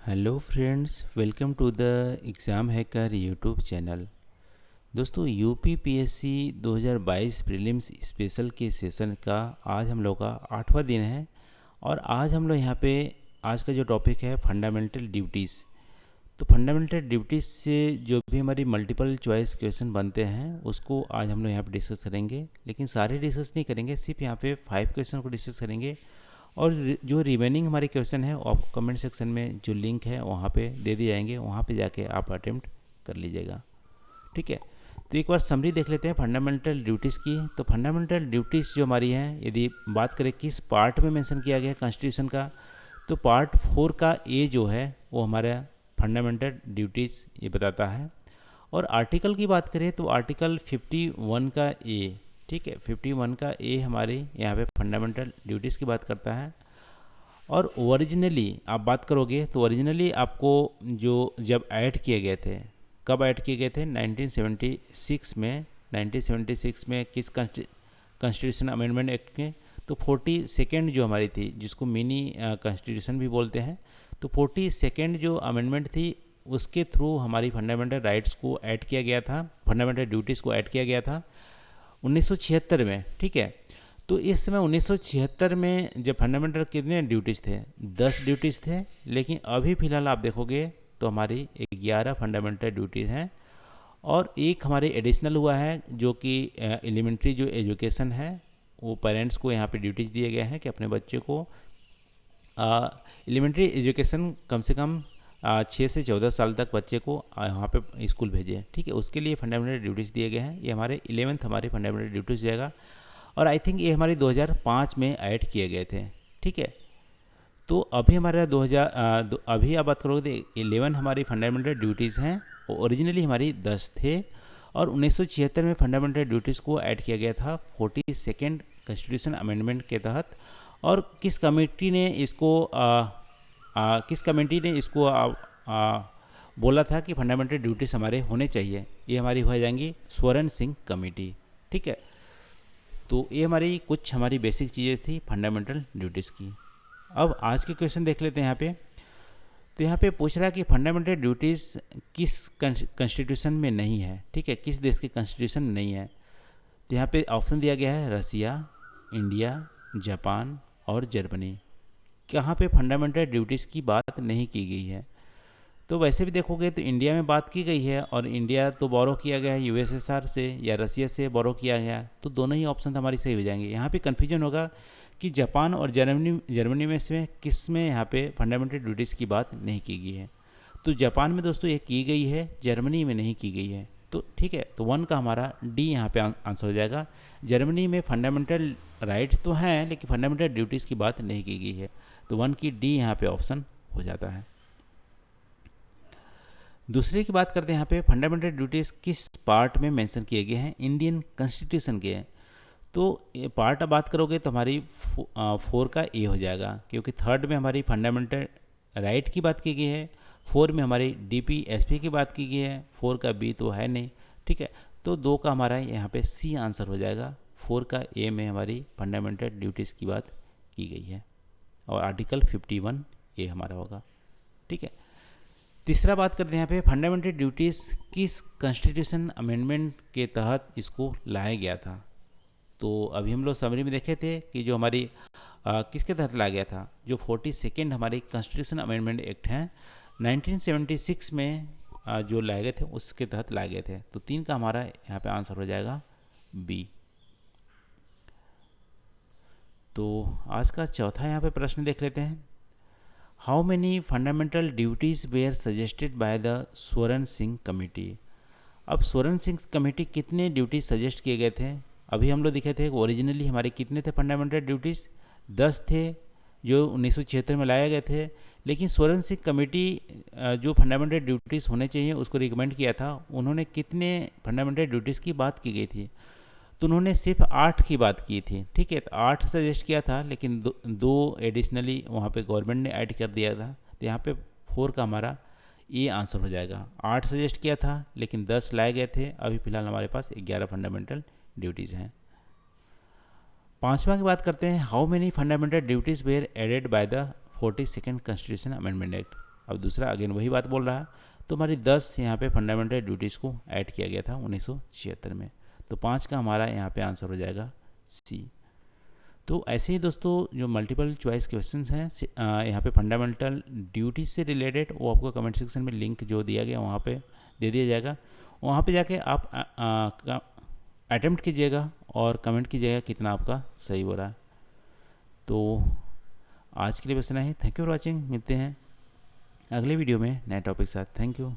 Hello friends, welcome to the exam hacker YouTube channel. दोस्तों, UPPSC 2022 prelims special के session का आज हम लोग का 8वां दिन है। और आज हम लोग यहाँ पे आज का जो टॉपिक है फंडामेंटल ड्यूटीज़। तो फंडामेंटल ड्यूटीज़ से जो भी हमारी मल्टीपल चॉइस क्वेश्चन बनते हैं उसको आज हम लोग यहाँ पे डिस्कस करेंगे, लेकिन सारे डिस्कस नहीं करेंगे, सिर्फ यहाँ पे 5 क्वेश्चन को डिस्कस करेंगे। और जो रिमेनिंग हमारे क्वेश्चन है आप कमेंट सेक्शन में जो लिंक है वहाँ पे दे दिए जाएंगे, वहाँ पे जाके आप अटेम्प्ट कर लीजिएगा। ठीक है, तो एक बार समरी देख लेते हैं फंडामेंटल ड्यूटीज़ की। तो फंडामेंटल ड्यूटीज़ जो हमारी हैं, यदि बात करें किस पार्ट में मेंशन किया गया है कॉन्स्टिट्यूशन का, तो पार्ट 4 का ए जो है वो हमारा फंडामेंटल ड्यूटीज़ ये बताता है। और आर्टिकल की बात करें तो आर्टिकल 51 का ए, ठीक है, 51 का ए हमारे यहाँ पे फंडामेंटल ड्यूटीज़ की बात करता है। और ओरिजिनली आप बात करोगे तो ओरिजिनली आपको जो जब ऐड किए गए थे, कब ऐड किए गए थे, 1976 में। 1976 में किस कॉन्स्टिट्यूशन अमेंडमेंट एक्ट में, तो 42nd जो हमारी थी, जिसको मिनी कॉन्स्टिट्यूशन भी बोलते हैं, तो 42nd जो अमेंडमेंट थी उसके थ्रू हमारी फंडामेंटल राइट्स को ऐड किया गया था, फंडामेंटल ड्यूटीज़ को ऐड किया गया था 1976 में। ठीक है, तो इस समय 1976 में जब फंडामेंटल कितने ड्यूटीज़ थे, 10 ड्यूटीज़ थे, लेकिन अभी फ़िलहाल आप देखोगे तो हमारी 11 फंडामेंटल ड्यूटीज़ हैं। और एक हमारे एडिशनल हुआ है जो कि एलिमेंट्री जो एजुकेशन है, वो पेरेंट्स को यहाँ पे ड्यूटीज़ दिए गए हैं कि अपने बच्चे को एलिमेंट्री एजुकेशन कम से कम 6 से 14 साल तक बच्चे को वहाँ पे स्कूल भेजें। ठीक है, उसके लिए फंडामेंटल ड्यूटीज़ दिए गए हैं। ये हमारे 11th हमारे फंडामेंटल ड्यूटीज़ जाएगा। और आई थिंक ये हमारे 2005 में ऐड किए गए थे। ठीक है, तो अभी हमारा 2000 अभी आप बात करोगे तो 11 हमारी फंडामेंटल ड्यूटीज़ हैं, ओरिजिनली हमारी 10 थे। और 1976 में फंडामेंटल ड्यूटीज़ को ऐड किया गया था 42nd कॉन्स्टिट्यूशन अमेंडमेंट के तहत। और किस कमेटी ने इसको बोला था कि फंडामेंटल ड्यूटीज़ हमारे होने चाहिए, ये हमारी हो जाएंगी स्वर्ण सिंह कमेटी। ठीक है, तो ये हमारी कुछ हमारी बेसिक चीज़ें थी फंडामेंटल ड्यूटीज़ की। अब आज के क्वेश्चन देख लेते हैं यहाँ पे। तो यहाँ पे पूछ रहा है कि फंडामेंटल ड्यूटीज़ किस कॉन्स्टिट्यूशन में नहीं है। ठीक है, किस देश के कॉन्स्टिट्यूशन में नहीं है। तो यहाँ पे ऑप्शन दिया गया है रसिया, इंडिया, जापान और जर्मनी। कहाँ पे फंडामेंटल ड्यूटीज़ की बात नहीं की गई है। तो वैसे भी देखोगे तो इंडिया में बात की गई है, और इंडिया तो बोरो किया गया है यूएसएसआर से या रसिया से बोरो किया गया है, तो दोनों ही ऑप्शन हमारी सही हो जाएंगे। यहाँ पे कन्फ्यूजन होगा कि जापान और जर्मनी में से किस में यहाँ पे फंडामेंटल ड्यूटीज़ की बात नहीं की गई है। तो जापान में दोस्तों ये की गई है, जर्मनी में नहीं की गई है। तो ठीक है, तो 1 का हमारा डी यहाँ पे आंसर हो जाएगा। जर्मनी में फंडामेंटल राइट तो हैं, लेकिन फंडामेंटल ड्यूटीज़ की बात नहीं की गई है, तो 1 की डी यहाँ पे ऑप्शन हो जाता है। दूसरे की बात करते हैं, यहाँ पे फंडामेंटल ड्यूटीज़ किस पार्ट में मेंशन किए गए हैं, इंडियन कॉन्स्टिट्यूशन के हैं। तो ये पार्ट अब बात करोगे तो हमारी 4 का ए हो जाएगा, क्योंकि 3rd में हमारी फंडामेंटल राइट की बात की गई है, 4 में हमारी डीपीएसपी की बात की गई है, 4 का बी तो है नहीं। ठीक है, तो 2 का हमारा यहाँ पे सी आंसर हो जाएगा। 4 का ए में हमारी फंडामेंटल ड्यूटीज़ की बात की गई है, और आर्टिकल 51 ए हमारा होगा। ठीक है, तीसरा बात करते हैं यहाँ पे फंडामेंटल ड्यूटीज़ किस कॉन्स्टिट्यूशन अमेंडमेंट के तहत इसको लाया गया था। तो अभी हम लोग समरी में देखे थे कि जो हमारी किसके तहत लाया गया था, जो 42nd हमारी कॉन्स्टिट्यूशन अमेंडमेंट एक्ट हैं 1976 में जो लाए गए थे उसके तहत लाए गए थे। तो 3 का हमारा यहाँ पे आंसर हो जाएगा बी। तो आज का चौथा यहाँ पे प्रश्न देख लेते हैं। How many fundamental duties were suggested by the Swaran Singh committee. अब स्वर्ण सिंह कमेटी कितने ड्यूटीज सजेस्ट किए गए थे। अभी हम लोग दिखे थे ओरिजिनली हमारे कितने थे फंडामेंटल ड्यूटीज़, 10 थे जो 1976 में लाए गए थे। लेकिन स्वर्ण सिंह कमेटी जो फंडामेंटल ड्यूटीज़ होने चाहिए उसको रिकमेंड किया था, उन्होंने कितने फंडामेंटल ड्यूटीज़ की बात की गई थी, तो उन्होंने सिर्फ 8 की बात की थी। ठीक है, तो 8 सजेस्ट किया था, लेकिन दो एडिशनली वहाँ पे गवर्नमेंट ने ऐड कर दिया था। तो यहाँ पे 4 का हमारा ये आंसर हो जाएगा। 8 सजेस्ट किया था लेकिन 10 लाए गए थे। अभी फिलहाल हमारे पास 11 फंडामेंटल ड्यूटीज़ हैं। पांचवा की बात करते हैं, how many fundamental duties were added by the 42nd constitution amendment act. अब दूसरा अगेन वही बात बोल रहा है, तो हमारी 10 यहाँ पे फंडामेंटल ड्यूटीज़ को ऐड किया गया था 1976 में। तो 5 का हमारा यहाँ पे आंसर हो जाएगा सी। तो ऐसे ही दोस्तों जो मल्टीपल चॉइस क्वेश्चंस हैं यहाँ पे फंडामेंटल ड्यूटीज से रिलेटेड, वो आपको कमेंट सेक्शन में लिंक जो दिया गया वहाँ पे दे दिया जाएगा। वहाँ पे जाके आप अटेम्प्ट कीजिएगा और कमेंट कीजिएगा कितना आपका सही हो रहा है। तो आज के लिए बस इतना ही। Thank you for watching. मिलते हैं अगले वीडियो में नए टॉपिक के साथ। Thank you.